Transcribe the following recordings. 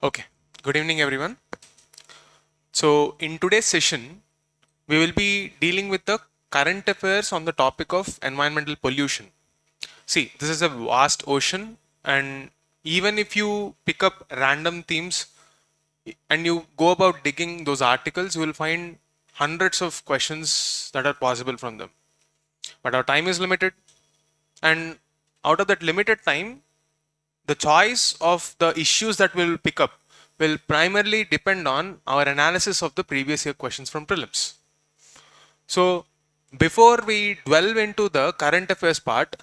Okay, good evening everyone. So in today's session, we will be dealing with the current affairs on the topic of environmental pollution. See, this is a vast ocean, and even if you pick up random themes and you go about digging those articles, you will find hundreds of questions that are possible from them. But our time is limited, and out of that limited time, the choice of the issues that we'll pick up will primarily depend on our analysis of the previous year questions from prelims. So before we delve into the current affairs part,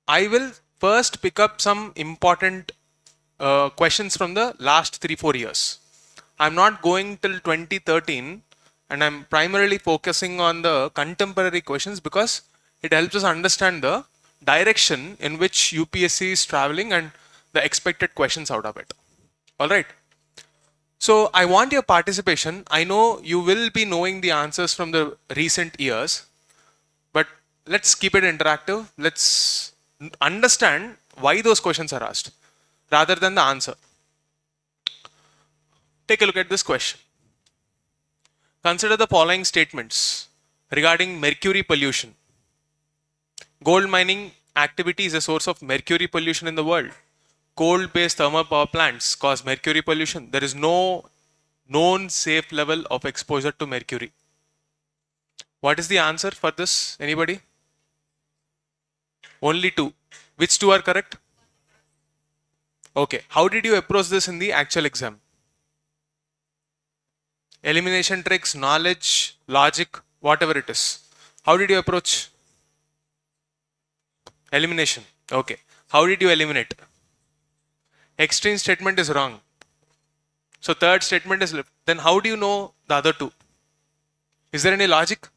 I will first pick up some important questions from the last 3-4 years. I'm not going till 2013, and I'm primarily focusing on the contemporary questions because it helps us understand the direction in which UPSC is traveling and the expected questions out of it. All right. So I want your participation. I know you will be knowing the answers from the recent years, but let's keep it interactive. Let's understand why those questions are asked rather than the answer. Take a look at this question. Consider the following statements regarding mercury pollution. Gold mining activity is a source of mercury pollution in the world. Coal-based thermal power plants cause mercury pollution. There is no known safe level of exposure to mercury. What is the answer for this? Anybody? Only two. Which two are correct? Okay. How did you approach this in the actual exam? Elimination tricks, knowledge, logic, whatever it is. How did you approach? Elimination. Okay. How did you eliminate? Extreme statement is wrong. So third statement is left. Then how do you know the other two? Is there any logic?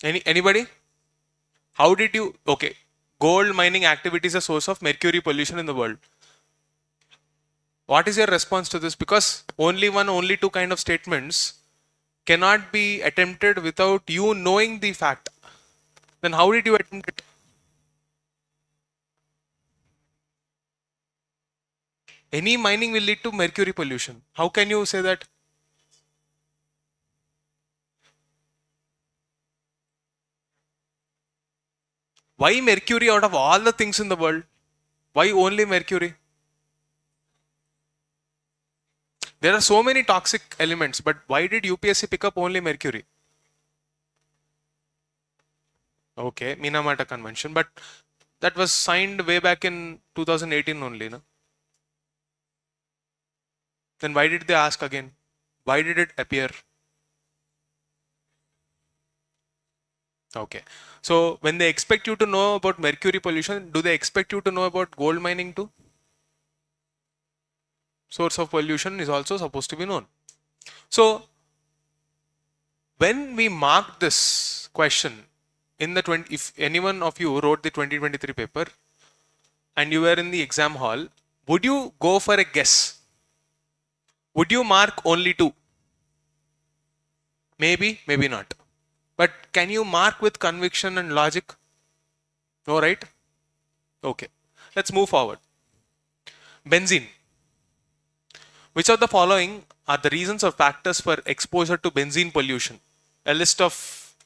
Anybody? How did you? Okay. Gold mining activity is a source of mercury pollution in the world. What is your response to this? Because only one, only two kind of statements cannot be attempted without you knowing the fact. Then how did you attempt it? Any mining will lead to mercury pollution. How can you say that? Why mercury out of all the things in the world? Why only mercury? There are so many toxic elements, but why did UPSC pick up only mercury? Okay, Minamata Convention, but that was signed way back in 2018 only, no? Then why did they ask again? Why did it appear? Okay. So when they expect you to know about mercury pollution, do they expect you to know about gold mining too? Source of pollution is also supposed to be known. So when we marked this question in the if anyone of you wrote the 2023 paper and you were in the exam hall, would you go for a guess? Would you mark only two? Maybe, maybe not. But can you mark with conviction and logic? No, right? Okay. Let's move forward. Benzene. Which of the following are the reasons or factors for exposure to benzene pollution? A list of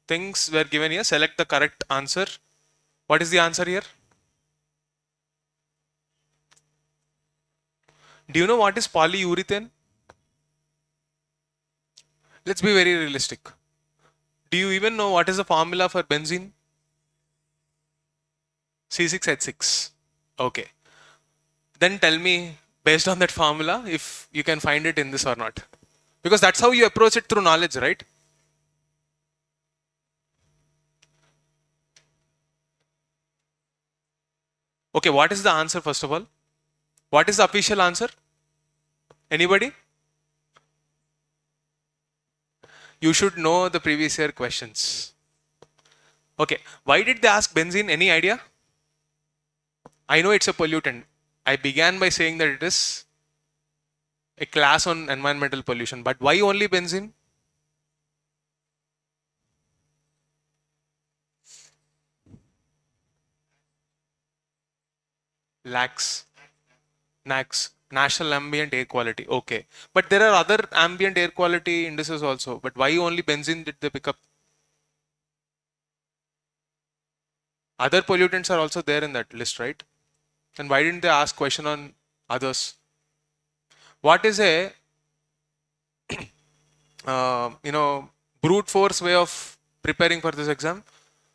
things were given here. Select the correct answer. What is the answer here? Do you know what is polyurethane? Let's be very realistic. Do you even know what is the formula for benzene? C6H6. Okay. Then tell me, based on that formula, if you can find it in this or not. Because that's how you approach it through knowledge, right? Okay, what is the answer first of all? What is the official answer? Anybody? You should know the previous year questions. Okay, why did they ask benzene? Any idea? I know it's a pollutant. I began by saying that it is a class on environmental pollution, but why only benzene? Lakhs. NAQS. National Ambient Air Quality. Okay. But there are other ambient air quality indices also. But why only benzene did they pick up? Other pollutants are also there in that list, right? And why didn't they ask question on others? What is a brute force way of preparing for this exam?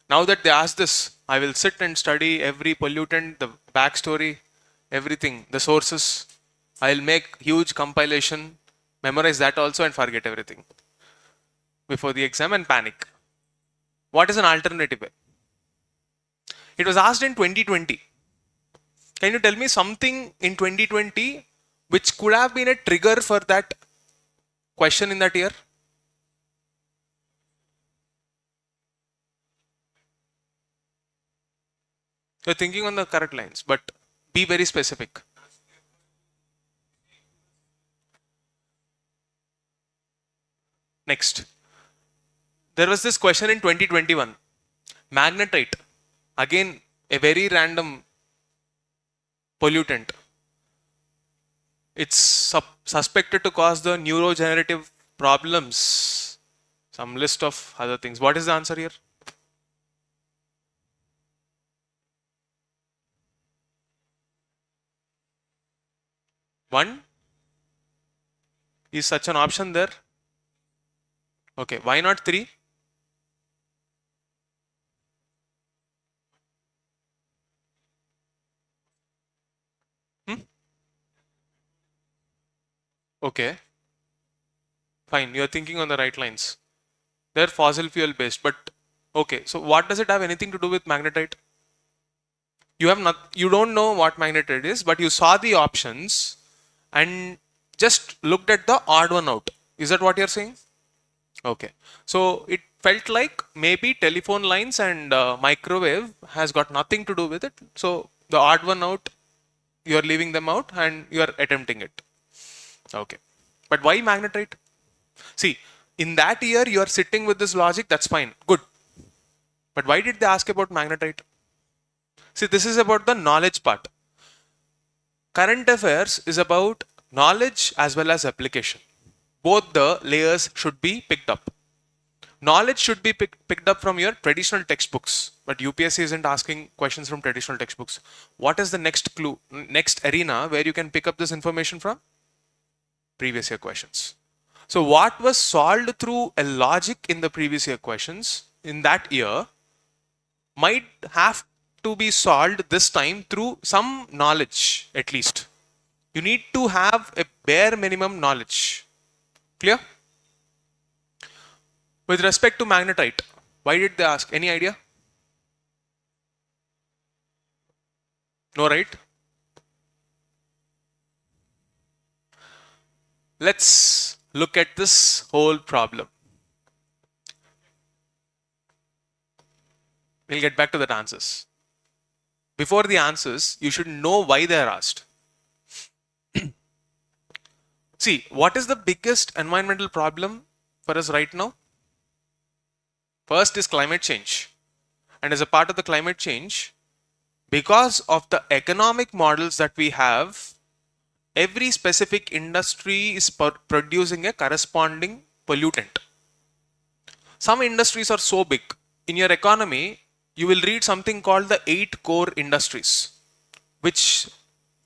Now that they ask this, I will sit and study every pollutant, the backstory, everything, the sources. I'll make huge compilation, memorize that also and forget everything before the exam and panic. What is an alternative way? It was asked in 2020. Can you tell me something in 2020 which could have been a trigger for that question in that year? You're thinking on the correct lines, but be very specific. Next. There was this question in 2021. Magnetite. Again, a very random pollutant. It's suspected to cause the neurodegenerative problems. Some list of other things. What is the answer here? One? Is such an option there? Okay, why not 3? Okay, fine, you're thinking on the right lines. They're fossil fuel based, but okay, so what does it have anything to do with magnetite? You don't know what magnetite is, but you saw the options and just looked at the odd one out. Is that what you're saying? Okay, so it felt like maybe telephone lines and microwave has got nothing to do with it. So the odd one out, you're leaving them out and you're attempting it. Okay, but why magnetite? See, in that year you are sitting with this logic, that's fine, good. But why did they ask about magnetite? See, this is about the knowledge part. Current affairs is about knowledge as well as application. Both the layers should be picked up. Knowledge should be picked up from your traditional textbooks, but UPSC isn't asking questions from traditional textbooks. What is the next clue, next arena where you can pick up this information from? Previous year questions. So what was solved through a logic in the previous year questions in that year might have to be solved this time through some knowledge at least. You need to have a bare minimum knowledge. Clear? With respect to magnetite, why did they ask? Any idea? No, right? Let's look at this whole problem. We'll get back to the answers. Before the answers, you should know why they are asked. See, what is the biggest environmental problem for us right now? First is climate change. And as a part of the climate change, because of the economic models that we have, every specific industry is producing a corresponding pollutant. Some industries are so big. In your economy, you will read something called the 8 core industries, which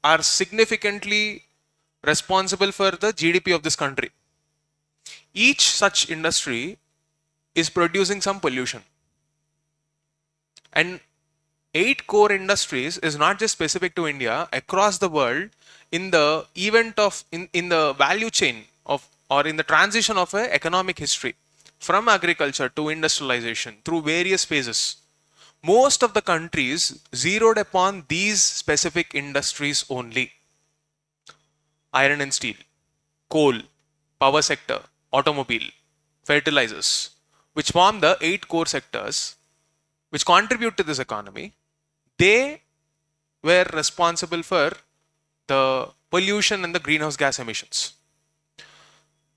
are significantly responsible for the GDP of this country. Each such industry is producing some pollution. And 8 core industries is not just specific to India, across the world, in the event of, in the value chain of, or in the transition of an economic history from agriculture to industrialization through various phases. Most of the countries zeroed upon these specific industries only. Iron and steel, coal, power sector, automobile, fertilizers, which form the 8 core sectors which contribute to this economy. They were responsible for the pollution and the greenhouse gas emissions.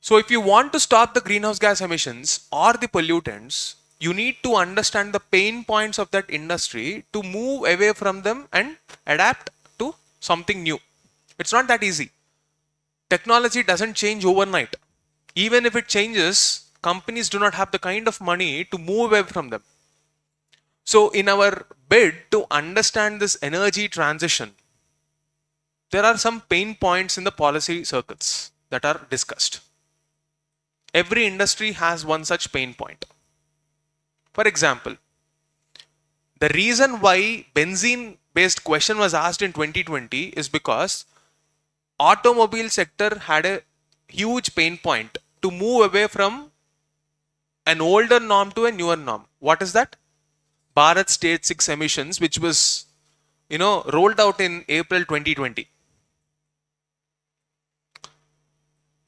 So if you want to stop the greenhouse gas emissions or the pollutants, you need to understand the pain points of that industry to move away from them and adapt to something new. It's not that easy. Technology doesn't change overnight. Even if it changes, companies do not have the kind of money to move away from them. So in our bid to understand this energy transition, there are some pain points in the policy circles that are discussed. Every industry has one such pain point. For example, the reason why benzene based question was asked in 2020 is because automobile sector had a huge pain point to move away from an older norm to a newer norm. What is that? Bharat Stage 6 emissions, which was rolled out in April 2020.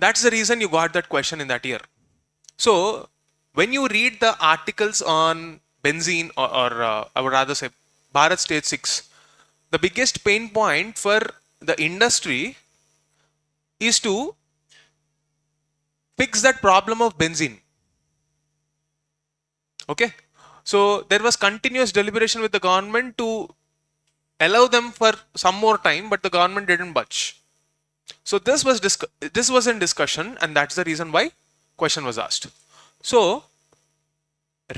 That's the reason you got that question in that year. So when you read the articles on benzene or I would rather say Bharat Stage 6, the biggest pain point for the industry is to fix that problem of benzene. Okay. So there was continuous deliberation with the government to allow them for some more time, but the government didn't budge. So this was in discussion, and that's the reason why question was asked. So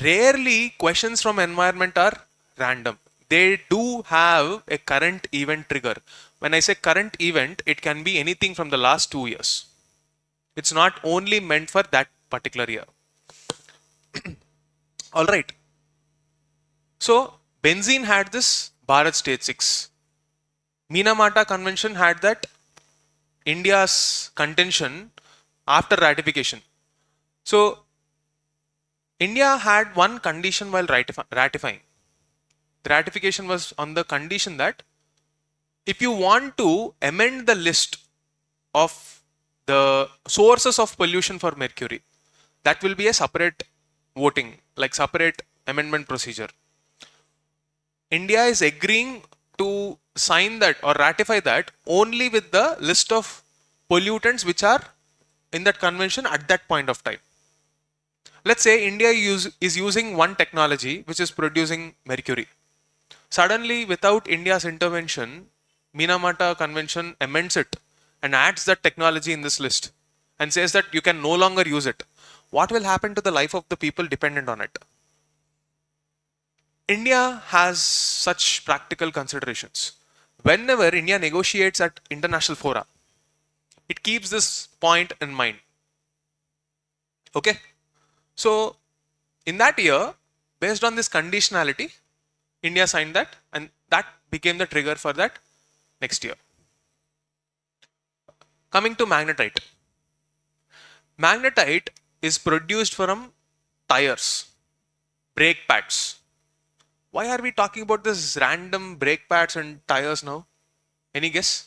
rarely questions from environment are random. They do have a current event trigger. When I say current event, it can be anything from the last 2 years. It's not only meant for that particular year. All right. So benzene had this Bharat Stage 6. Minamata Convention had that India's contention after ratification. So India had one condition while ratifying. The ratification was on the condition that if you want to amend the list of the sources of pollution for mercury, that will be a separate voting, like separate amendment procedure. India is agreeing to sign that or ratify that only with the list of pollutants which are in that convention at that point of time. Let's say India is using one technology which is producing mercury. Suddenly, without India's intervention, Minamata Convention amends it and adds that technology in this list and says that you can no longer use it. What will happen to the life of the people dependent on it? India has such practical considerations. Whenever India negotiates at international fora, it keeps this point in mind. Okay. So in that year, based on this conditionality, India signed that, and that became the trigger for that next year. Coming to magnetite. Magnetite is produced from tires, brake pads. Why are we talking about this random brake pads and tires now? Any guess?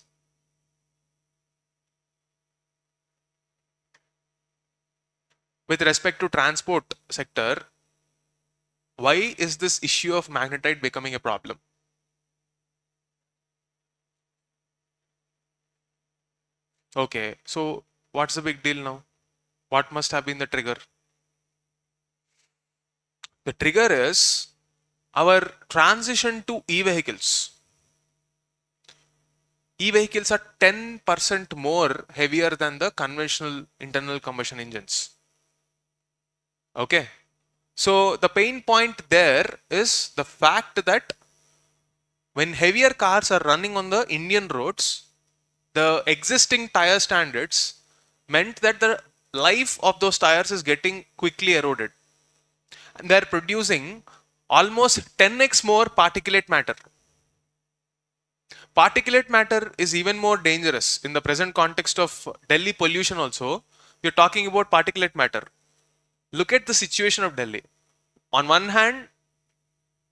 With respect to transport sector, why is this issue of magnetite becoming a problem? Okay, so what's the big deal now? What must have been the trigger? The trigger is our transition to e-vehicles. E-vehicles are 10% more heavier than the conventional internal combustion engines. Okay. So the pain point there is the fact that when heavier cars are running on the Indian roads, the existing tire standards meant that the life of those tires is getting quickly eroded. And they're producing almost 10x more particulate matter. Particulate matter is even more dangerous in the present context of Delhi pollution also. We're talking about particulate matter. Look at the situation of Delhi. On one hand,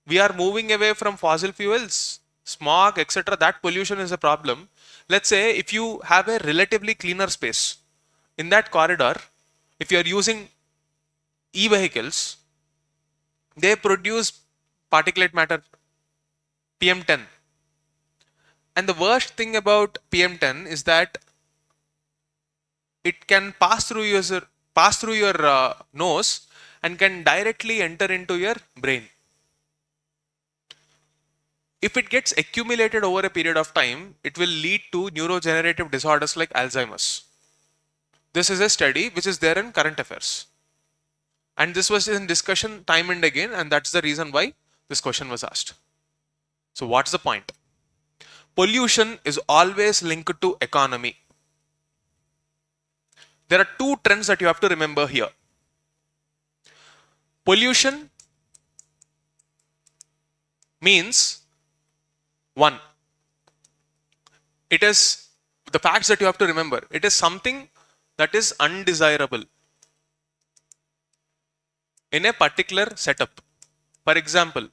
we are moving away from fossil fuels, smog, etc. That pollution is a problem. Let's say if you have a relatively cleaner space in that corridor, if you are using e-vehicles, they produce particulate matter PM10. And the worst thing about PM10 is that it can pass through your nose and can directly enter into your brain. if it gets accumulated over a period of time, it will lead to neurodegenerative disorders like Alzheimer's. This is a study which is there in current affairs. And this was in discussion time and again, and that's the reason why this question was asked. So what's the point? Pollution is always linked to economy. There are two trends that you have to remember here. Pollution means, one, it is the facts that you have to remember. It is something that is undesirable in a particular setup. For example,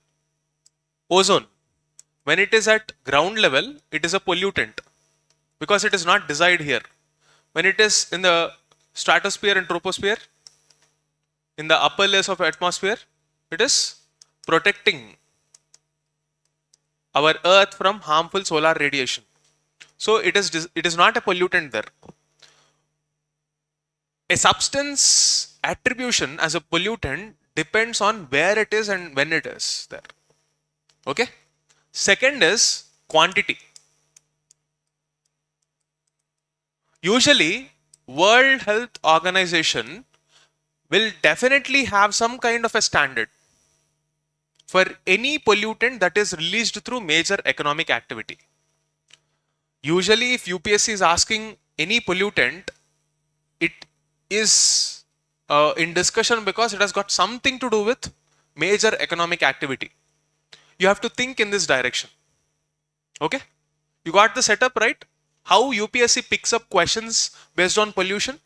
ozone. When it is at ground level, it is a pollutant because it is not desired here. When it is in the stratosphere and troposphere, in the upper layers of atmosphere, it is protecting our earth from harmful solar radiation. So it is not a pollutant there. A substance attribution as a pollutant depends on where it is and when it is there. Okay? Second is quantity. Usually, World Health Organization will definitely have some kind of a standard for any pollutant that is released through major economic activity. Usually, if UPSC is asking any pollutant, it is in discussion because it has got something to do with major economic activity. You have to think in this direction. Okay? You got the setup right? How UPSC picks up questions based on pollution?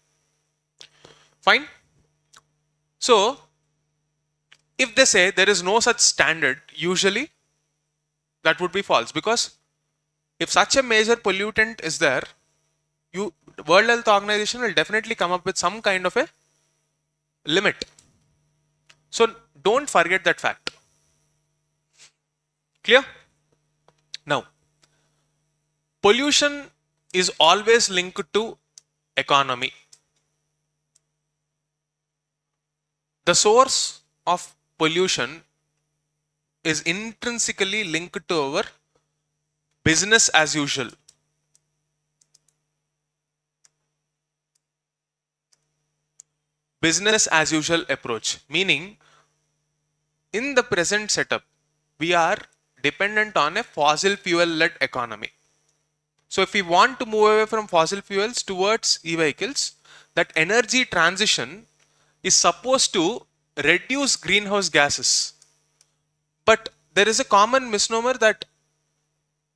Fine. So, if they say there is no such standard, usually that would be false, because if such a major pollutant is there, World Health Organization will definitely come up with some kind of a limit. So don't forget that fact. Clear? Now, pollution is always linked to economy. The source of pollution is intrinsically linked to our business as usual. Business as usual approach, meaning in the present setup, we are dependent on a fossil fuel led economy. So if we want to move away from fossil fuels towards e-vehicles, that energy transition is supposed to reduce greenhouse gases. But there is a common misnomer that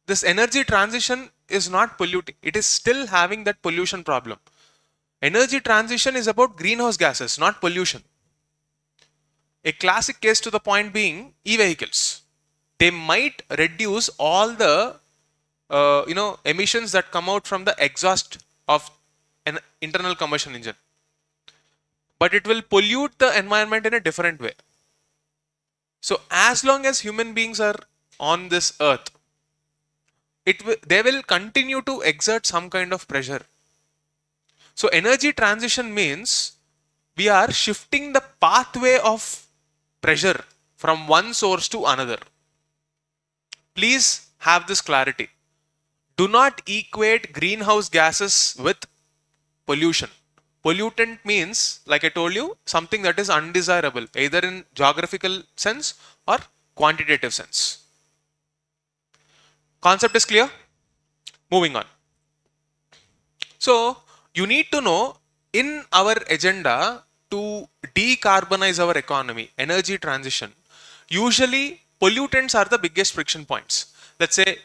this energy transition is not polluting. It is still having that pollution problem. Energy transition is about greenhouse gases, not pollution. A classic case to the point being e-vehicles. They might reduce all the emissions that come out from the exhaust of an internal combustion engine, but it will pollute the environment in a different way. So as long as human beings are on this earth, they will continue to exert some kind of pressure. So energy transition means we are shifting the pathway of pressure from one source to another. Please have this clarity. Do not equate greenhouse gases with pollution. Pollutant means, like I told you, something that is undesirable, either in geographical sense or quantitative sense. Concept is clear? Moving on. So, you need to know in our agenda to decarbonize our economy, energy transition, usually pollutants are the biggest friction points. Let's say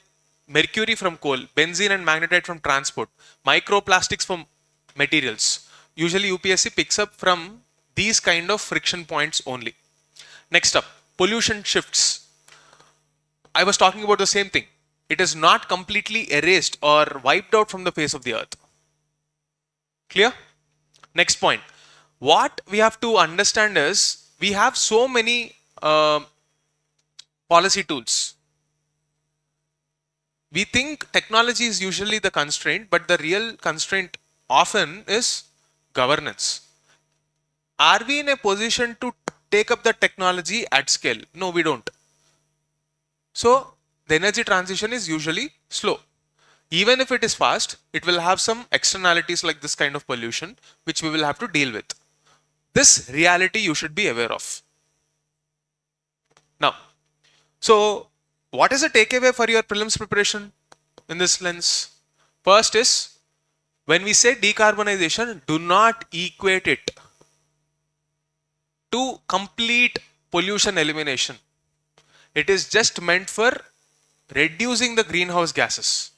mercury from coal, benzene and magnetite from transport, microplastics from materials. Usually UPSC picks up from these kind of friction points only. Next up, pollution shifts. I was talking about the same thing. It is not completely erased or wiped out from the face of the earth. Clear? Next point. What we have to understand is we have so many policy tools. We think technology is usually the constraint, but the real constraint often is governance. Are we in a position to take up the technology at scale? No, we don't. So the energy transition is usually slow. Even if it is fast, it will have some externalities like this kind of pollution, which we will have to deal with. This reality you should be aware of. Now, so what is the takeaway for your prelims preparation in this lens? First is, when we say decarbonization, do not equate it to complete pollution elimination. It is just meant for reducing the greenhouse gases.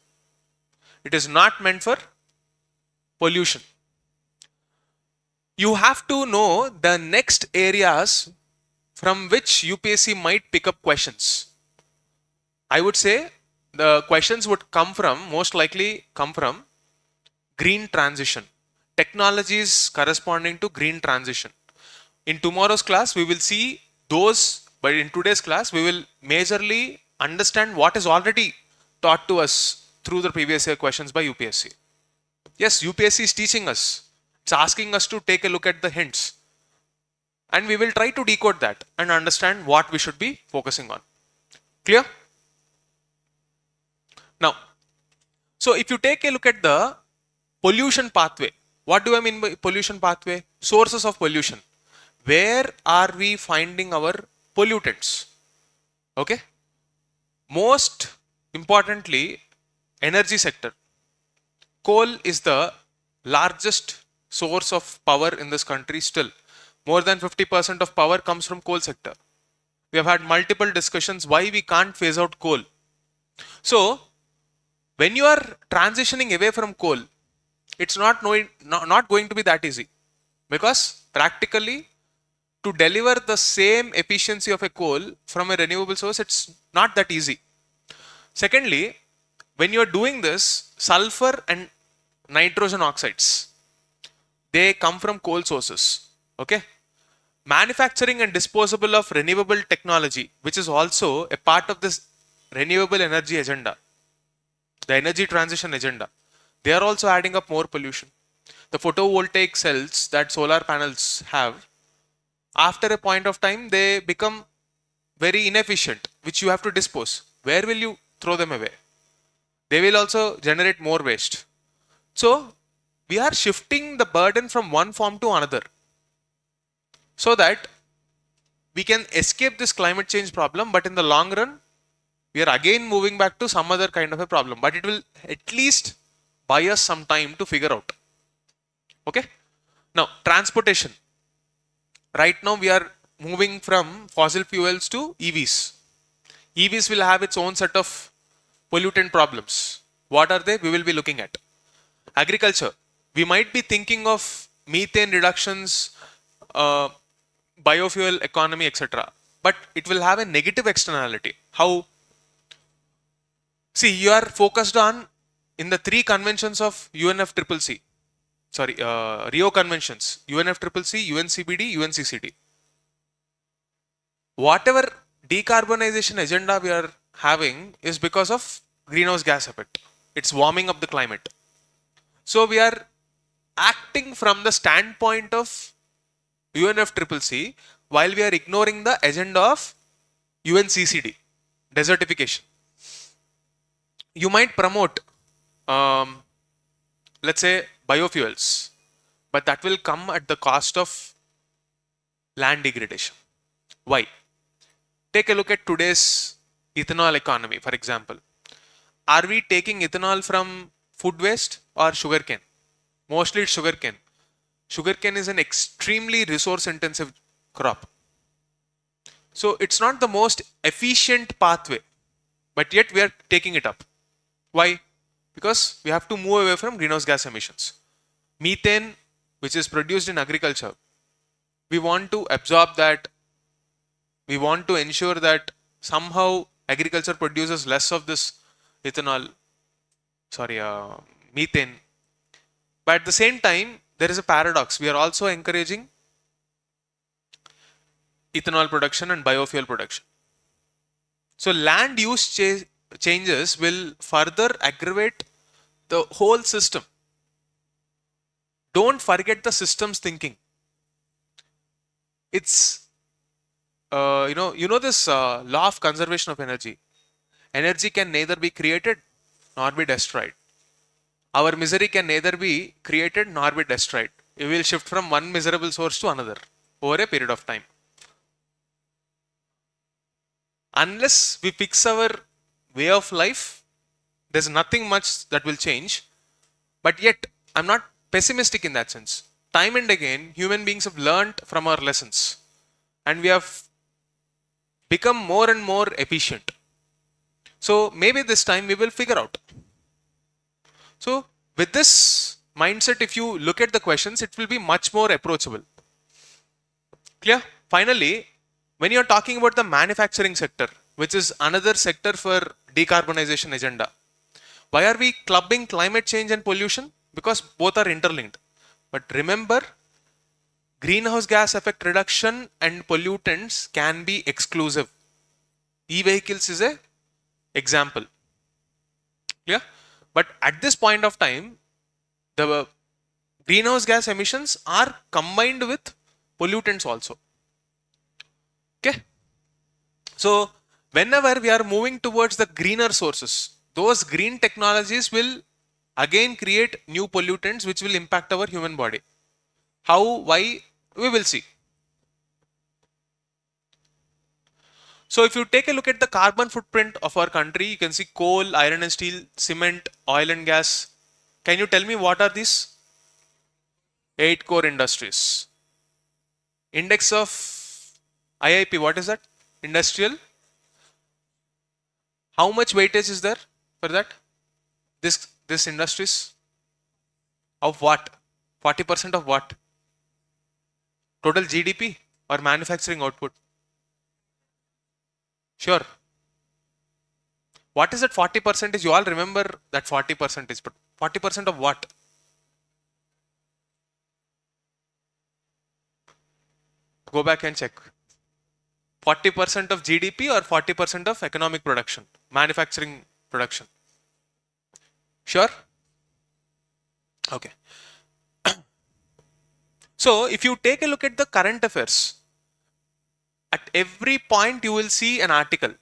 It is not meant for pollution. You have to know the next areas from which UPSC might pick up questions. I would say the questions would most likely come from green transition, technologies corresponding to green transition. In tomorrow's class, we will see those, but in today's class, we will majorly understand what is already taught to us through the previous year questions by UPSC. Yes, UPSC is teaching us. It's asking us to take a look at the hints. And we will try to decode that and understand what we should be focusing on. Clear? Now, so if you take a look at the pollution pathway, what do I mean by pollution pathway? Sources of pollution. Where are we finding our pollutants? Okay. Most importantly, energy sector. Coal is the largest source of power in this country still. More than 50% of power comes from coal sector. We have had multiple discussions why we can't phase out coal. So, when you are transitioning away from coal, it's not going to be that easy, because practically to deliver the same efficiency of a coal from a renewable source, it's not that easy. Secondly, when you are doing this, sulfur and nitrogen oxides, they come from coal sources. Okay. Manufacturing and disposal of renewable technology, which is also a part of this renewable energy agenda, the energy transition agenda, they are also adding up more pollution. The photovoltaic cells that solar panels have, after a point of time, they become very inefficient, which you have to dispose. Where will you throw them away? They will also generate more waste. So, we are shifting the burden from one form to another, so that we can escape this climate change problem, but in the long run, we are again moving back to some other kind of a problem, but it will at least buy us some time to figure out. Okay. Now, transportation. Right now, we are moving from fossil fuels to EVs. EVs will have its own set of pollutant problems. What are they? We will be looking at. Agriculture. We might be thinking of methane reductions, biofuel economy, etc. But it will have a negative externality. How? See, you are focused on in the three conventions of UNFCCC. Sorry, Rio conventions, UNFCCC, UNCBD, UNCCD. Whatever decarbonization agenda we are having is because of greenhouse gas effect. It's warming up the climate. So we are acting from the standpoint of UNFCCC while we are ignoring the agenda of UNCCD, desertification. You might promote, let's say, biofuels, but that will come at the cost of land degradation. Why? Take a look at today's ethanol economy, for example. Are we taking ethanol from food waste or sugarcane? Mostly it's sugarcane. Sugarcane is an extremely resource intensive crop. So it's not the most efficient pathway, but yet we are taking it up. Why? Because we have to move away from greenhouse gas emissions. Methane, which is produced in agriculture, we want to absorb that. We want to ensure that somehow agriculture produces less of this methane. But at the same time, there is a paradox. We are also encouraging ethanol production and biofuel production. So land use changes will further aggravate the whole system. Don't forget the systems thinking. It's this law of conservation of energy. Energy can neither be created nor be destroyed. Our misery can neither be created nor be destroyed. We will shift from one miserable source to another over a period of time. Unless we fix our way of life, there's nothing much that will change. But yet, I'm not pessimistic in that sense. Time and again, human beings have learned from our lessons and we have become more and more efficient. So maybe this time we will figure out. So with this mindset, if you look at the questions, it will be much more approachable. Clear? Finally, when you are talking about the manufacturing sector, which is another sector for decarbonization agenda, why are we clubbing climate change and pollution? Because both are interlinked. But remember, greenhouse gas effect reduction and pollutants can be exclusive. E-vehicles is a example. Clear? But at this point of time, the greenhouse gas emissions are combined with pollutants also. Okay? So whenever we are moving towards the greener sources, those green technologies will again create new pollutants which will impact our human body. How, why, we will see. So if you take a look at the carbon footprint of our country, you can see coal, iron and steel, cement, oil and gas. Can you tell me what are these? 8 core industries. Index of IIP, what is that? Industrial. How much weightage is there for that? This industries? Of what? 40% of what? Total GDP or manufacturing output? Sure. What is that 40%? You all remember that 40%, but 40% of what? Go back and check. 40% of GDP or 40% of economic production, manufacturing production? Sure? Okay. So if you take a look at the current affairs, at every point you will see an article.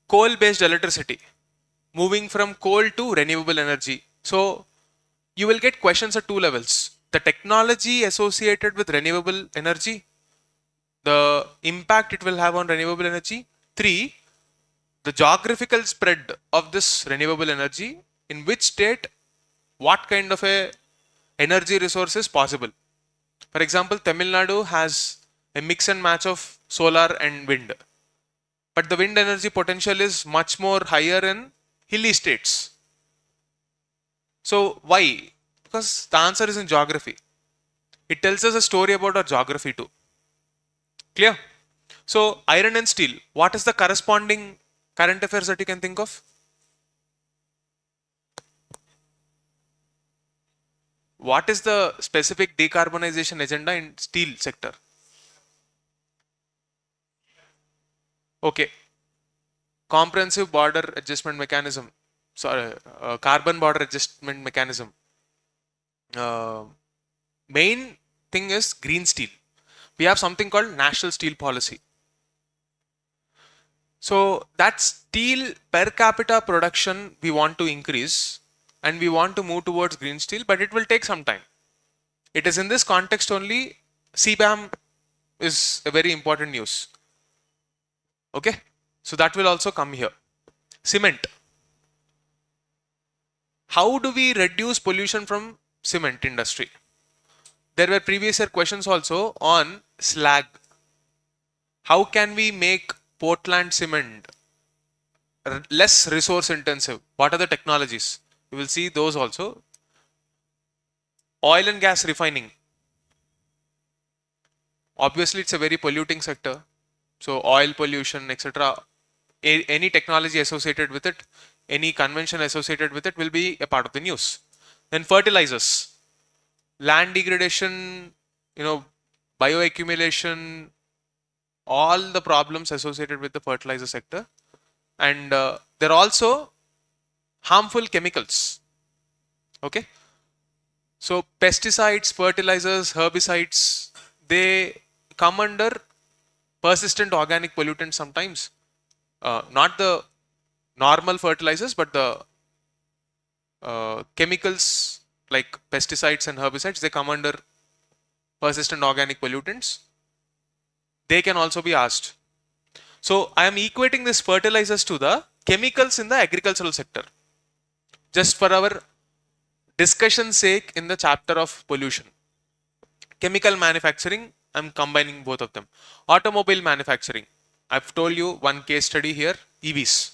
Coal-based electricity, moving from coal to renewable energy. So you will get questions at 2 levels. The technology associated with renewable energy, the impact it will have on renewable energy. 3, the geographical spread of this renewable energy, in which state, what kind of a energy resource is possible. For example, Tamil Nadu has a mix and match of solar and wind. But the wind energy potential is much more higher in hilly states. So why? Because the answer is in geography. It tells us a story about our geography too. Clear? So iron and steel, what is the corresponding current affairs that you can think of? What is the specific decarbonization agenda in steel sector? Okay. Comprehensive border adjustment mechanism. Sorry, carbon border adjustment mechanism. Main thing is green steel. We have something called national steel policy. So that steel per capita production we want to increase and we want to move towards green steel, but it will take some time. It is in this context only CBAM is a very important news. Okay, so that will also come here. Cement. How do we reduce pollution from cement industry? There were previous year questions also on slag. How can we make Portland cement less resource intensive? What are the technologies? You will see those also. Oil and gas refining. Obviously, it's a very polluting sector. So oil pollution, etc. Any technology associated with it, any convention associated with it will be a part of the news. Then fertilizers, land degradation, bioaccumulation, all the problems associated with the fertilizer sector. And there are also harmful chemicals. Okay. So pesticides, fertilizers, herbicides, they come under persistent organic pollutants sometimes. Not the normal fertilizers, but the chemicals like pesticides and herbicides, they come under persistent organic pollutants. They can also be asked. So I am equating these fertilizers to the chemicals in the agricultural sector, just for our discussion's sake in the chapter of pollution. Chemical manufacturing, I'm combining both of them. Automobile manufacturing, I've told you one case study here, EVs.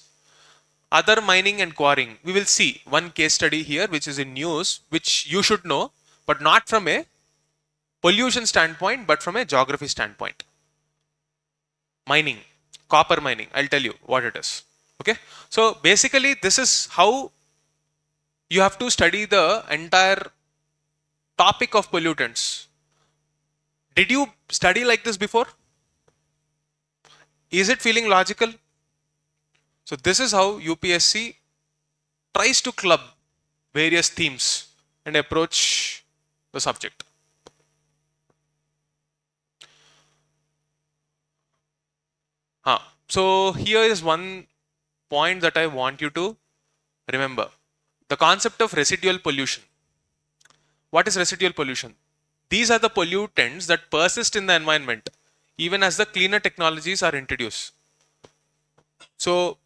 Other mining and quarrying, we will see one case study here which is in news, which you should know, but not from a pollution standpoint, but from a geography standpoint. Mining, copper mining, I'll tell you what it is. Okay, so basically this is how you have to study the entire topic of pollutants. Did you study like this before? Is it feeling logical? So this is how UPSC tries to club various themes and approach the subject. So here is one point that I want you to remember. The concept of residual pollution. What is residual pollution? These are the pollutants that persist in the environment even as the cleaner technologies are introduced. So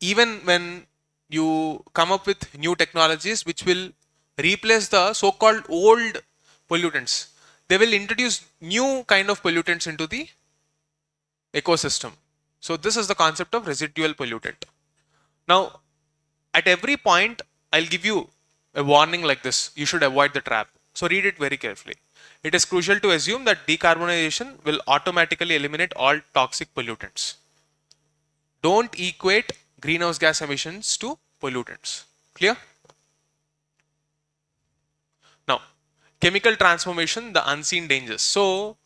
even when you come up with new technologies which will replace the so-called old pollutants, they will introduce new kind of pollutants into the ecosystem. So this is the concept of residual pollutant. Now, at every point, I'll give you a warning like this. You should avoid the trap. So read it very carefully. It is crucial to assume that decarbonization will automatically eliminate all toxic pollutants. Don't equate greenhouse gas emissions to pollutants. Clear? Now, chemical transformation, the unseen dangers. So,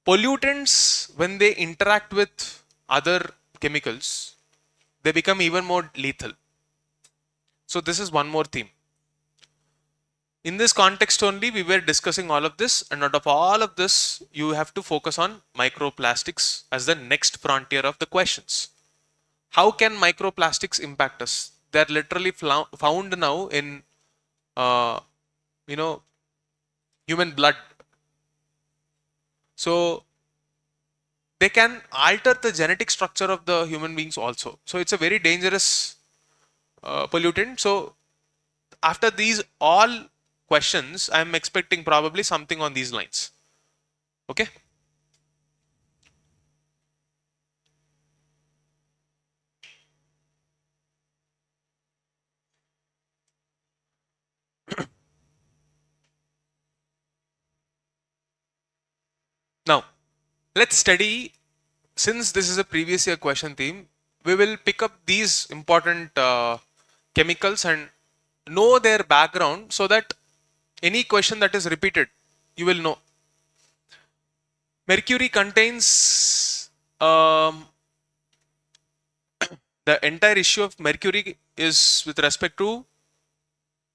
pollutants, when they interact with other chemicals, they become even more lethal. So this is one more theme. In this context only, we were discussing all of this, and out of all of this, you have to focus on microplastics as the next frontier of the questions. How can microplastics impact us? They are literally found now in, human blood. So they can alter the genetic structure of the human beings also. So it's a very dangerous pollutant. So after these all questions, I am expecting probably something on these lines. Okay. Now, let's study, since this is a previous year question theme, we will pick up these important chemicals and know their background so that any question that is repeated, you will know. Mercury contains, the entire issue of mercury is with respect to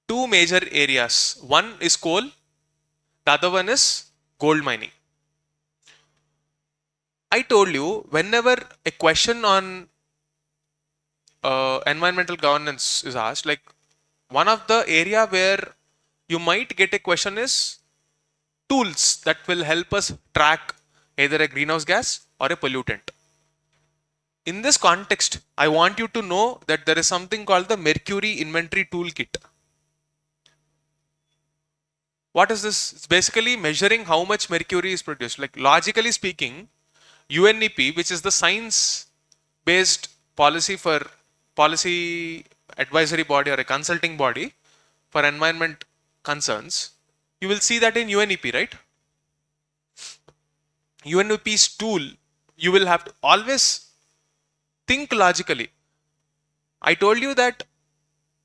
two major areas. One is coal, the other one is gold mining. I told you, whenever a question on environmental governance is asked, like one of the area where you might get a question is tools that will help us track either a greenhouse gas or a pollutant. In this context, I want you to know that there is something called the Mercury Inventory Toolkit. What is this? It's basically measuring how much mercury is produced. Like logically speaking, UNEP, which is the science-based policy advisory body or a consulting body for environment concerns, you will see that in UNEP, right? UNEP's tool, you will have to always think logically. I told you that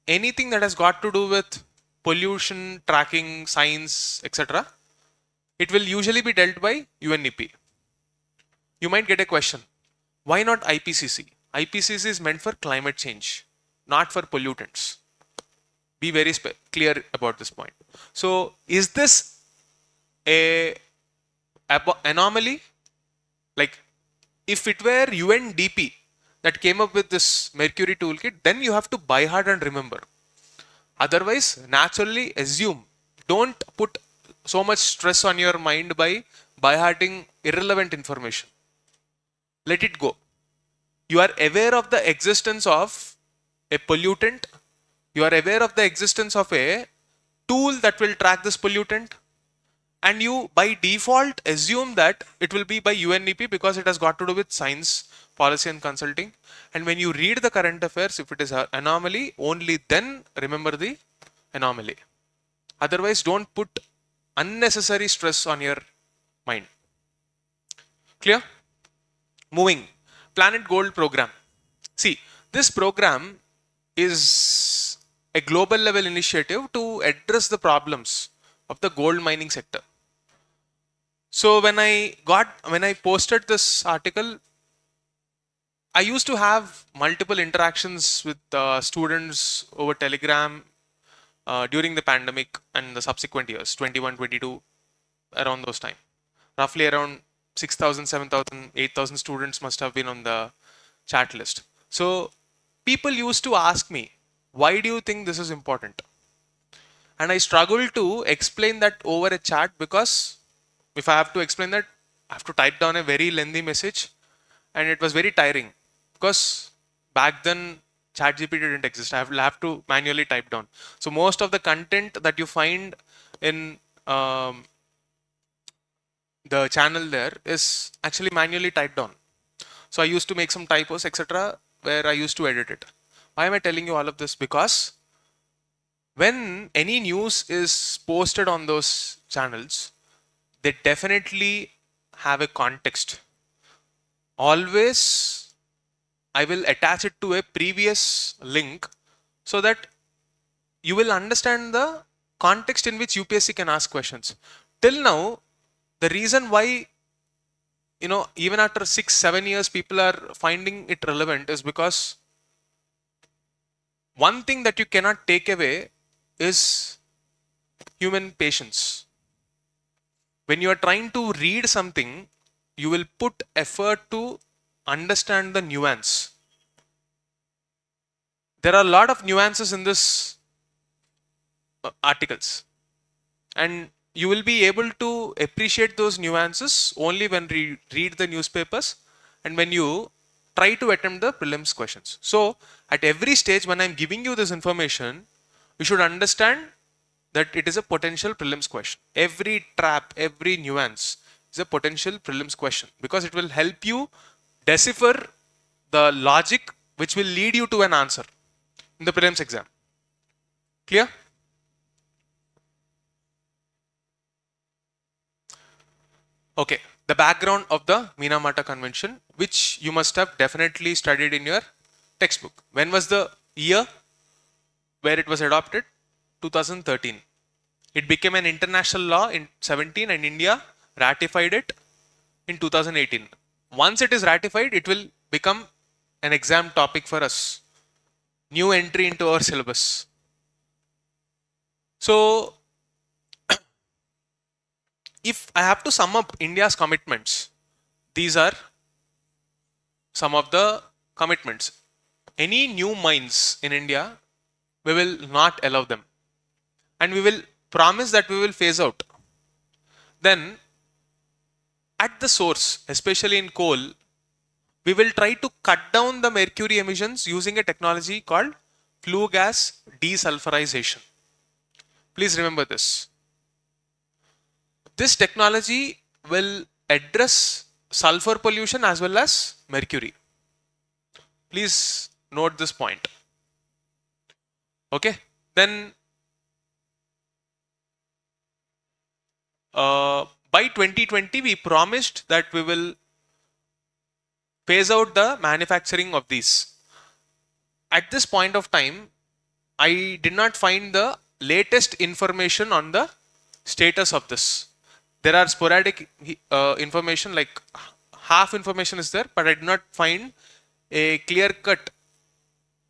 anything that has got to do with pollution, tracking, science, etc., it will usually be dealt by UNEP. You might get a question, why not IPCC? IPCC is meant for climate change, not for pollutants. Be very clear about this point. So is this a anomaly? Like if it were UNDP, that came up with this Mercury toolkit, then you have to by heart and remember. Otherwise, naturally assume. Don't put so much stress on your mind by hearting irrelevant information. Let it go. You are aware of the existence of a pollutant. You are aware of the existence of a tool that will track this pollutant. And you by default assume that it will be by UNEP because it has got to do with science, policy and consulting. And when you read the current affairs, if it is an anomaly, only then remember the anomaly. Otherwise, don't put unnecessary stress on your mind. Clear? Moving. Planet Gold program. See, this program is a global level initiative to address the problems of the gold mining sector. So when I posted this article, I used to have multiple interactions with students over Telegram during the pandemic and the subsequent years, 21, 22, around those time. Roughly around 6,000, 7,000, 8,000 students must have been on the chat list. So people used to ask me, why do you think this is important? And I struggled to explain that over a chat because if I have to explain that, I have to type down a very lengthy message and it was very tiring because back then ChatGPT didn't exist. I will have to manually type down. So most of the content that you find in the channel there is actually manually typed down. So I used to make some typos, etc., where I used to edit it. Why am I telling you all of this? Because when any news is posted on those channels, they definitely have a context. Always, I will attach it to a previous link so that you will understand the context in which UPSC can ask questions. Till now, the reason why, even after 6-7 years, people are finding it relevant is because one thing that you cannot take away is human patience. When you are trying to read something, you will put effort to understand the nuance. There are a lot of nuances in this articles, and you will be able to appreciate those nuances only when you read the newspapers and when you try to attempt the prelims questions. So at every stage when I'm giving you this information, you should understand that it is a potential prelims question. Every trap, every nuance is a potential prelims question because it will help you decipher the logic which will lead you to an answer in the prelims exam. Clear? Okay, the background of the Minamata Convention, which you must have definitely studied in your textbook. When was the year where it was adopted? 2013. It became an international law in 17 and India ratified it in 2018. Once it is ratified, it will become an exam topic for us. New entry into our syllabus. So, if I have to sum up India's commitments, these are some of the commitments. Any new mines in India, we will not allow them. And we will promise that we will phase out. Then, at the source, especially in coal, we will try to cut down the mercury emissions using a technology called flue gas desulfurization. Please remember this. This technology will address sulfur pollution as well as mercury. Please note this point. Okay. Then by 2020, we promised that we will phase out the manufacturing of these. At this point of time, I did not find the latest information on the status of this. There are sporadic information, like half information is there, but I did not find a clear-cut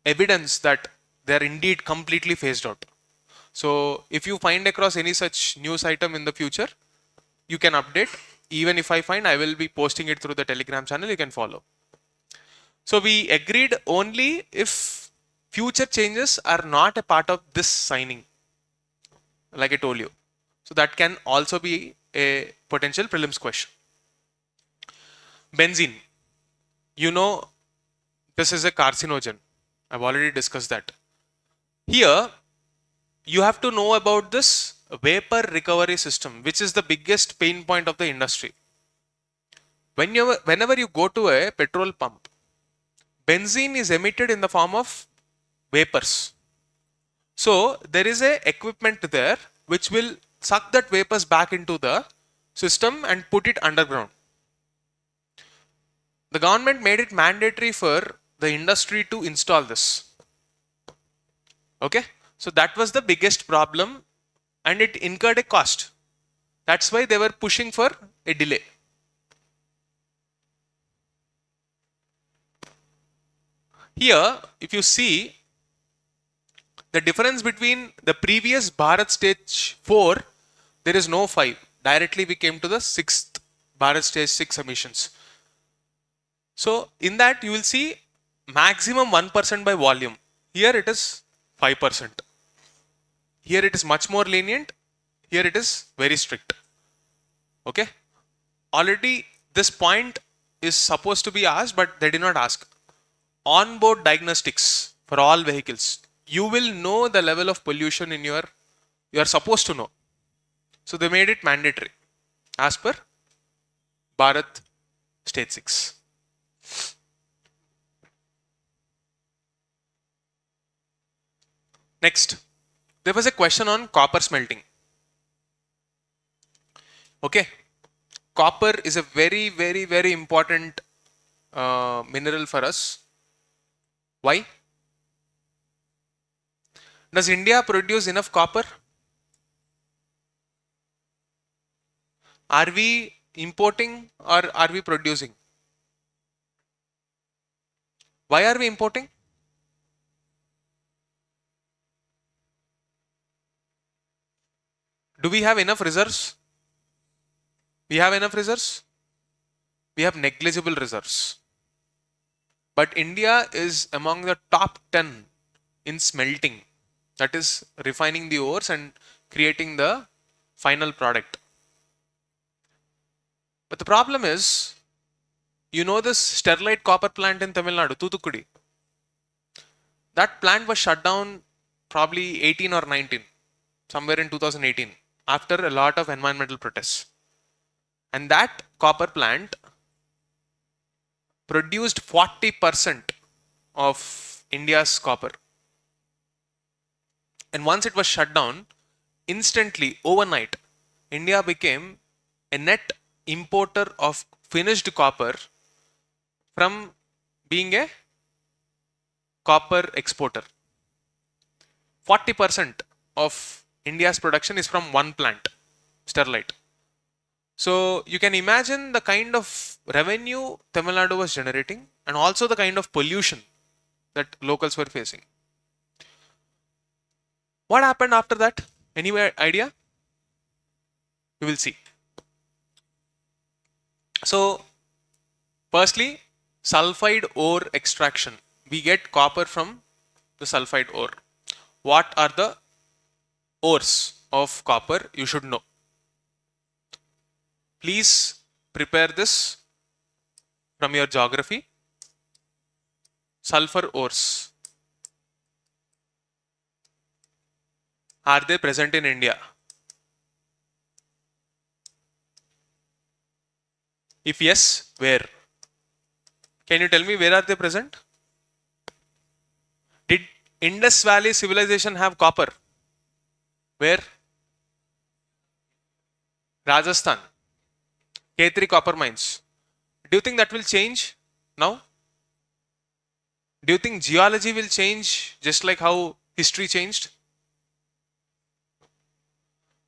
evidence that they are indeed completely phased out. So if you find across any such news item in the future, you can update. Even if I find, I will be posting it through the Telegram channel, you can follow. So we agreed only if future changes are not a part of this signing, like I told you. So that can also be a potential prelims question. Benzene, you know, this is a carcinogen. I've already discussed that. Here, you have to know about this vapor recovery system, which is the biggest pain point of the industry. Whenever you go to a petrol pump, benzene is emitted in the form of vapors. So there is a equipment there which will suck that vapors back into the system and put it underground. The government made it mandatory for the industry to install this. Okay, so that was the biggest problem and it incurred a cost. That's why they were pushing for a delay. Here, if you see the difference between the previous Bharat stage 4, there is no 5. Directly we came to the 6th Bharat stage 6 emissions. So in that you will see maximum 1% by volume. Here it is 5%. Here it is much more lenient. Here it is very strict. Okay. Already this point is supposed to be asked, but they did not ask. On-board diagnostics for all vehicles. You will know the level of pollution in you are supposed to know. So they made it mandatory as per Bharat State 6. Next, there was a question on copper smelting. Okay, copper is a very, very, very important mineral for us. Why? Does India produce enough copper? Are we importing or are we producing? Why are we importing? Do we have enough reserves? We have enough reserves? We have negligible reserves. But India is among the top 10 in smelting. That is refining the ores and creating the final product. But the problem is, you know this Sterlite copper plant in Tamil Nadu, Thoothukudi. That plant was shut down probably 18 or 19, somewhere in 2018, after a lot of environmental protests. And that copper plant produced 40% of India's copper. And once it was shut down, instantly, overnight, India became a net importer of finished copper from being a copper exporter. 40% of India's production is from one plant, Sterlite. So you can imagine the kind of revenue Tamil Nadu was generating and also the kind of pollution that locals were facing. What happened after that? Any idea? You will see. So, firstly, sulfide ore extraction. We get copper from the sulfide ore. What are the ores of copper? You should know. Please prepare this from your geography. Sulfur ores. Are they present in India? If yes, where? Can you tell me where are they present? Did Indus Valley civilization have copper? Where? Rajasthan. K3 copper mines. Do you think that will change now? Do you think geology will change just like how history changed?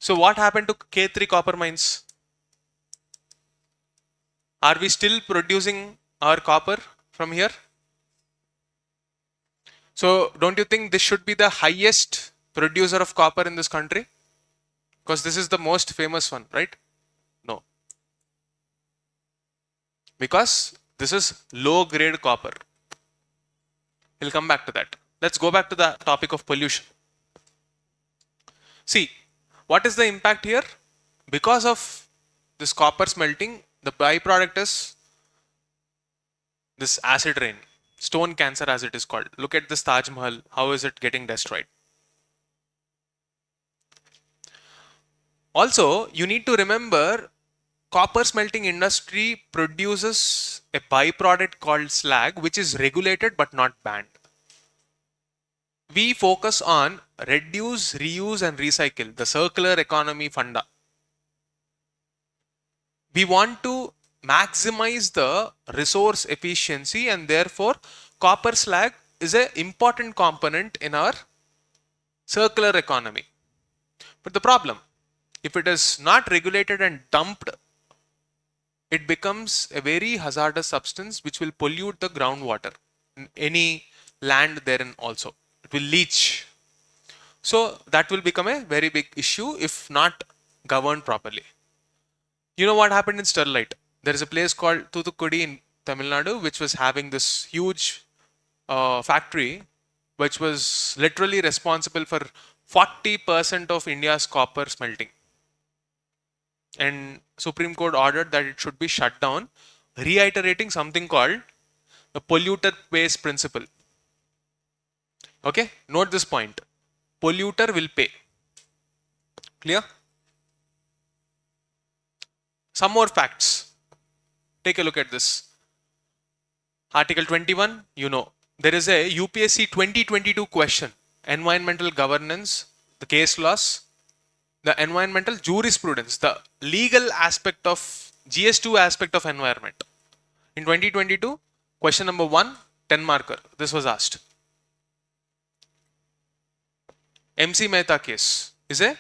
So what happened to K3 copper mines? Are we still producing our copper from here? So don't you think this should be the highest producer of copper in this country? Because this is the most famous one, right? No. Because this is low grade copper. We'll come back to that. Let's go back to the topic of pollution. See, what is the impact here? Because of this copper smelting, the byproduct is this acid rain, stone cancer as it is called. Look at this Taj Mahal, how is it getting destroyed? Also, you need to remember copper smelting industry produces a byproduct called slag, which is regulated but not banned. We focus on reduce, reuse and recycle, the circular economy funda. We want to maximize the resource efficiency, and therefore copper slag is an important component in our circular economy. But the problem, if it is not regulated and dumped, it becomes a very hazardous substance which will pollute the groundwater, any land therein also. It will leach. So that will become a very big issue if not governed properly. You know what happened in Sterlite? There is a place called Thoothukudi in Tamil Nadu which was having this huge factory which was literally responsible for 40% of India's copper smelting. And Supreme Court ordered that it should be shut down, reiterating something called the polluter pays principle. Okay, note this point. Polluter will pay. Clear? Some more facts. Take a look at this. Article 21, you know, there is a UPSC 2022 question. Environmental governance, the case laws, the environmental jurisprudence, the legal aspect of GS2 aspect of environment. In 2022, question number 1, 10 marker. This was asked. MC Mehta case is a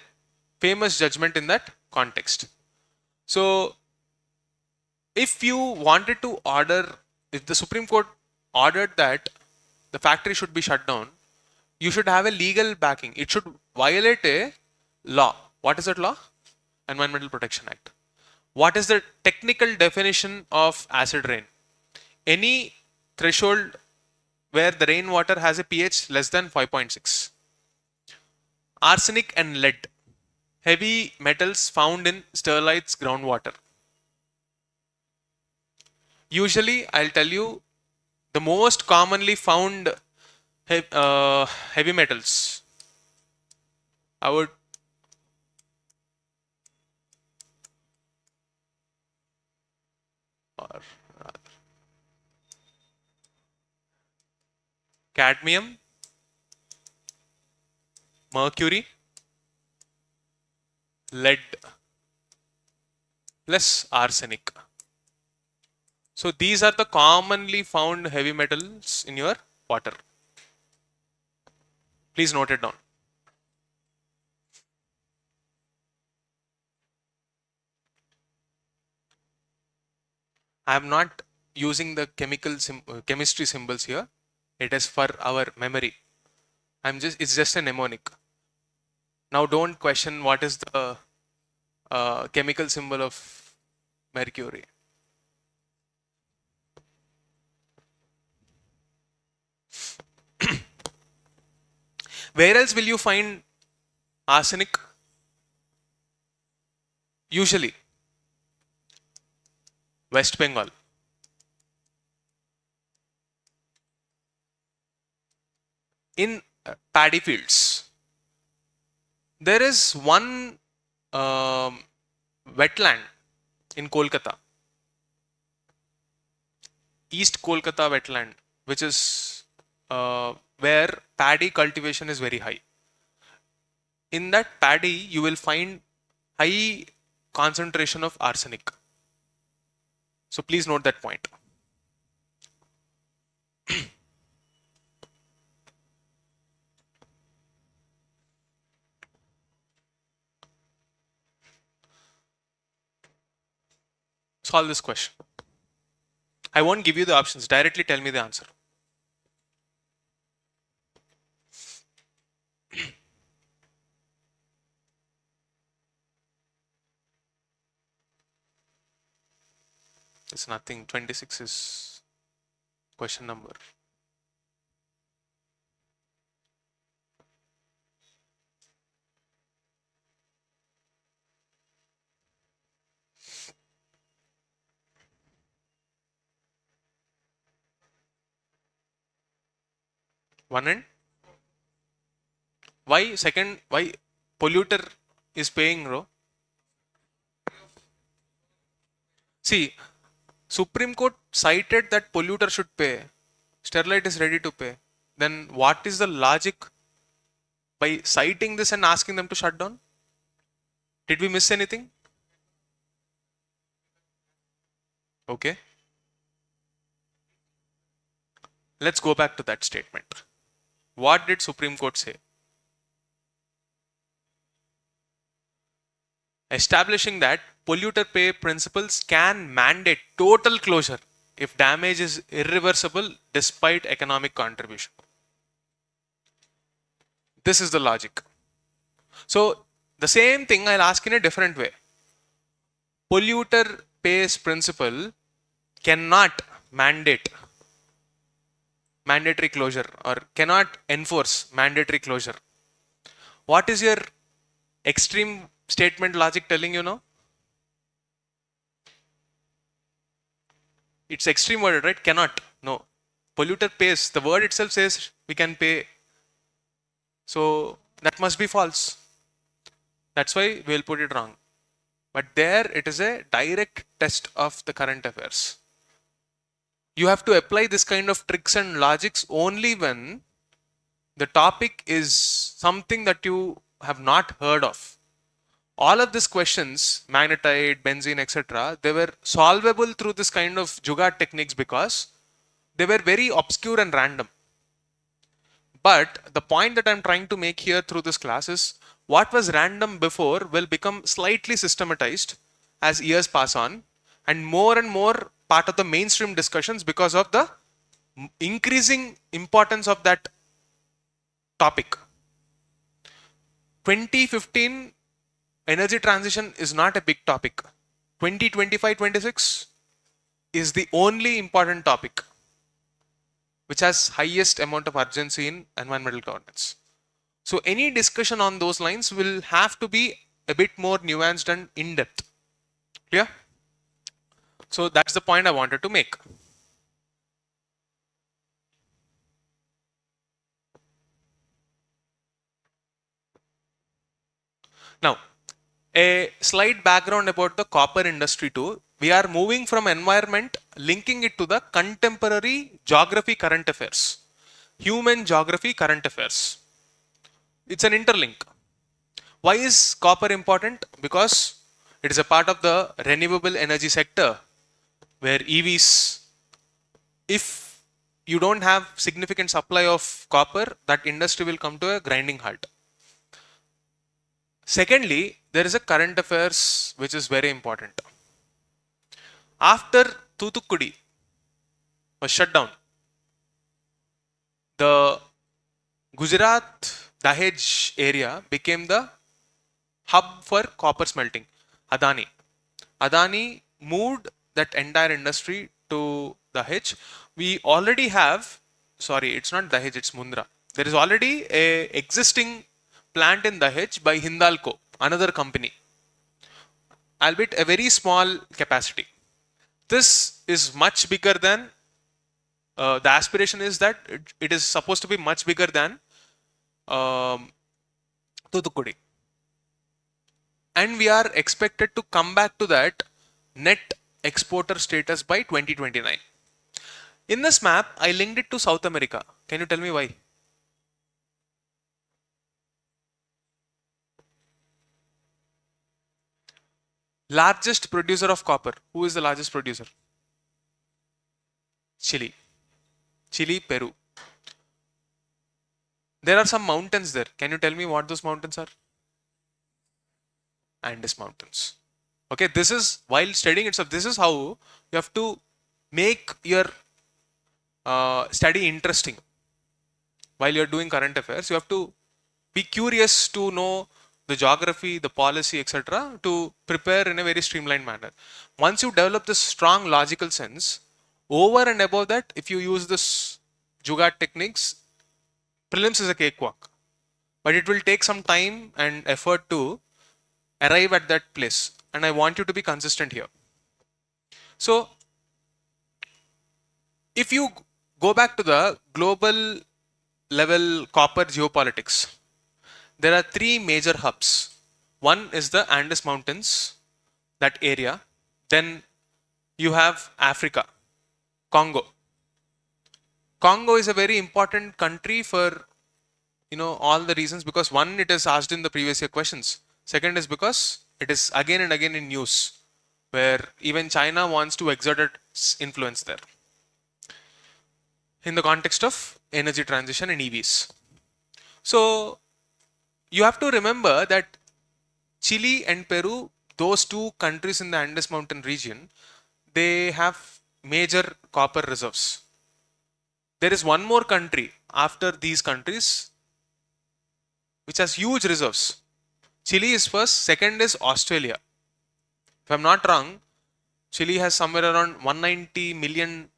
famous judgment in that context. So, if you wanted to order, if the Supreme Court ordered that the factory should be shut down, you should have a legal backing. It should violate a law. What is that law? Environmental Protection Act. What is the technical definition of acid rain? Any threshold where the rainwater has a pH less than 5.6. Arsenic and lead, heavy metals found in sterlite's groundwater. Usually, I'll tell you the most commonly found heavy metals. I would or rather cadmium, mercury, lead plus arsenic. So these are the commonly found heavy metals in your water. Please note it down. I am not using the chemistry symbols here. It is for our memory. It's just a mnemonic. Now don't question what is the chemical symbol of mercury. Where else will you find arsenic? Usually West Bengal. In paddy fields, there is one wetland in Kolkata, East Kolkata wetland, which is where paddy cultivation is very high. In that paddy, you will find high concentration of arsenic. So please note that point. Solve this question. I won't give you the options. Directly tell me the answer. It's nothing. 26 is question number. 1 and why second, why polluter is paying, bro? See, Supreme Court cited that polluter should pay. Sterlite is ready to pay. Then what is the logic by citing this and asking them to shut down? Did we miss anything? Okay. Let's go back to that statement. What did Supreme Court say? Establishing that polluter pay principles can mandate total closure if damage is irreversible despite economic contribution. This is the logic. So the same thing I'll ask in a different way. Polluter pays principle cannot mandate mandatory closure or cannot enforce mandatory closure. What is your extreme statement logic telling you now? It's extreme word, right? Cannot. No. Polluter pays. The word itself says we can pay. So that must be false. That's why we'll put it wrong. But there it is a direct test of the current affairs. You have to apply this kind of tricks and logics only when the topic is something that you have not heard of. All of these questions, magnetite, benzene, etc., they were solvable through this kind of jugaad techniques because they were very obscure and random. But the point that I'm trying to make here through this class is what was random before will become slightly systematized as years pass on and more part of the mainstream discussions because of the increasing importance of that topic. 2015 energy transition is not a big topic. 2025-26 is the only important topic which has highest amount of urgency in environmental governance. So any discussion on those lines will have to be a bit more nuanced and in-depth. Clear? So that's the point I wanted to make. Now, a slight background about the copper industry too. We are moving from environment, linking it to the contemporary geography current affairs. Human geography current affairs. It's an interlink. Why is copper important? Because it is a part of the renewable energy sector where EVs, if you don't have significant supply of copper, that industry will come to a grinding halt. Secondly, there is a current affairs which is very important. After Thoothukudi was shut down, the Gujarat Dahej area became the hub for copper smelting. Adani moved that entire industry to Dahej. We already have, sorry, it's not Dahej, it's Mundra. There is already a existing plant in Dahej by Hindalco, another company, albeit a very small capacity. This is much bigger than, the aspiration is that it is supposed to be much bigger than Thoothukudi. And we are expected to come back to that net exporter status by 2029. In this map, I linked it to South America. Can you tell me why? Largest producer of copper. Who is the largest producer? Chile. Chile, Peru. There are some mountains there. Can you tell me what those mountains are? Andes Mountains. Okay, this is, while studying itself, this is how you have to make your study interesting. While you're doing current affairs, you have to be curious to know the geography, the policy, etc. to prepare in a very streamlined manner. Once you develop this strong logical sense, over and above that, if you use this jugaad techniques, prelims is a cakewalk. But it will take some time and effort to arrive at that place. And I want you to be consistent here. So, if you go back to the global level copper geopolitics. There are three major hubs. One is the Andes Mountains, that area. Then you have Africa, Congo. Congo is a very important country for all the reasons, because one, it is asked in the previous year questions. Second is because it is again and again in news, where even China wants to exert its influence there in the context of energy transition and EVs. So you have to remember that Chile and Peru, those two countries in the Andes Mountain region, they have major copper reserves. There is one more country after these countries which has huge reserves. Chile is first, second is Australia. If I'm not wrong, Chile has somewhere around 190 million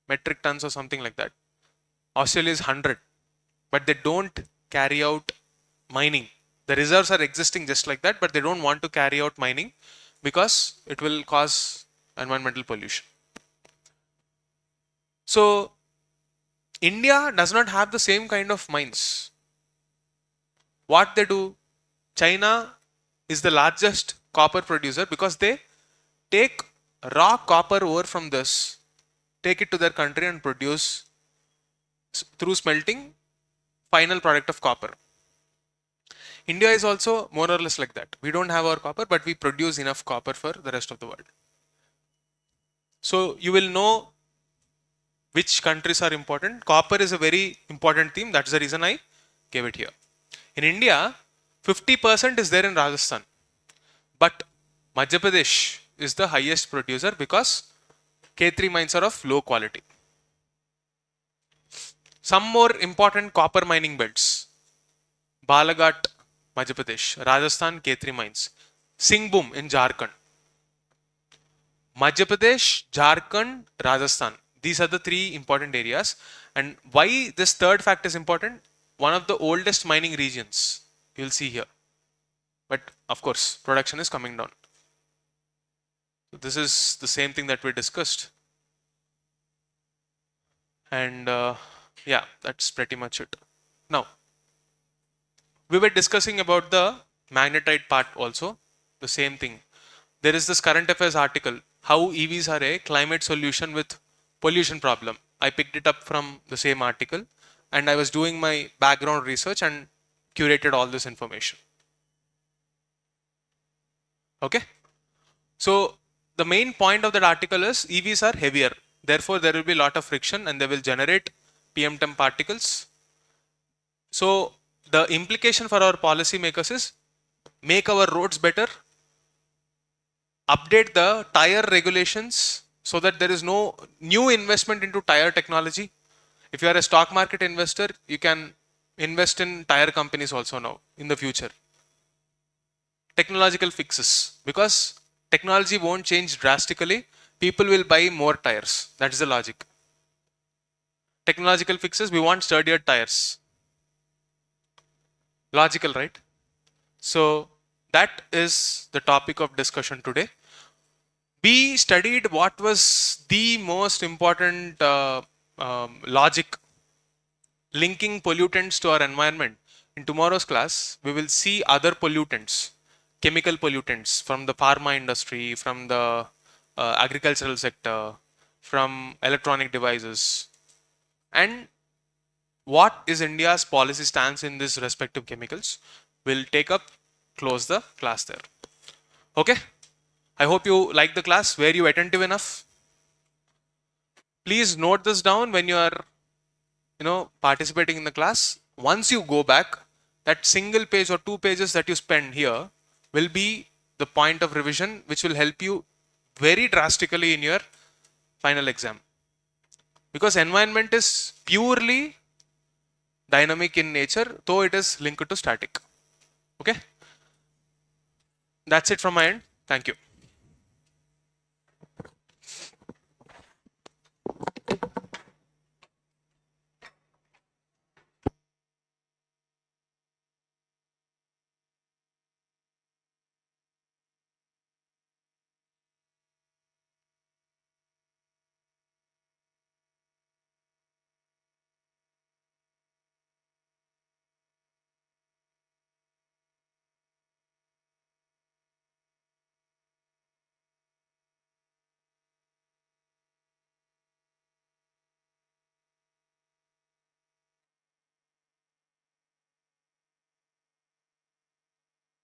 metric tons or something like that. Australia is 100, but they don't carry out mining. The reserves are existing just like that, but they don't want to carry out mining because it will cause environmental pollution. So India does not have the same kind of mines. What they do, China is the largest copper producer because they take raw copper ore from this, take it to their country and produce through smelting final product of copper. India is also more or less like that. We don't have our copper, but we produce enough copper for the rest of the world. So you will know which countries are important. Copper is a very important theme. That's the reason I gave it here. In India, 50% is there in Rajasthan, but Madhya Pradesh is the highest producer because K3 mines are of low quality. Some more important copper mining belts: Balaghat, Madhya Pradesh; Rajasthan, K3 mines; Singhbhum in Jharkhand. Madhya Pradesh, Jharkhand, Rajasthan. These are the three important areas. And why this third fact is important? One of the oldest mining regions you will see here. But of course, production is coming down. So this is the same thing that we discussed. And yeah, that's pretty much it. Now, we were discussing about the magnetite part also, the same thing. There is this current affairs article, how EVs are a climate solution with pollution problem. I picked it up from the same article and I was doing my background research and curated all this information. Okay. So the main point of that article is EVs are heavier. Therefore, there will be a lot of friction and they will generate PM10 particles. So the implication for our policy makers is make our roads better, update the tire regulations so that there is no new investment into tire technology. If you are a stock market investor, you can invest in tire companies also now in the future. Technological fixes, because technology won't change drastically, people will buy more tires. That is the logic. Technological fixes, we want sturdier tires. Logical, right? So that is the topic of discussion today. We studied what was the most important logic linking pollutants to our environment. In tomorrow's class, we will see other pollutants, chemical pollutants from the pharma industry, from the agricultural sector, from electronic devices, and what is India's policy stance in these respective chemicals. We'll close the class there. Okay. I hope you like the class. Were you attentive enough? Please note this down when you are participating in the class. Once you go back, that single page or 2 pages that you spend here will be the point of revision, which will help you very drastically in your final exam. Because environment is purely dynamic in nature, though it is linked to static. Okay. That's it from my end. Thank you.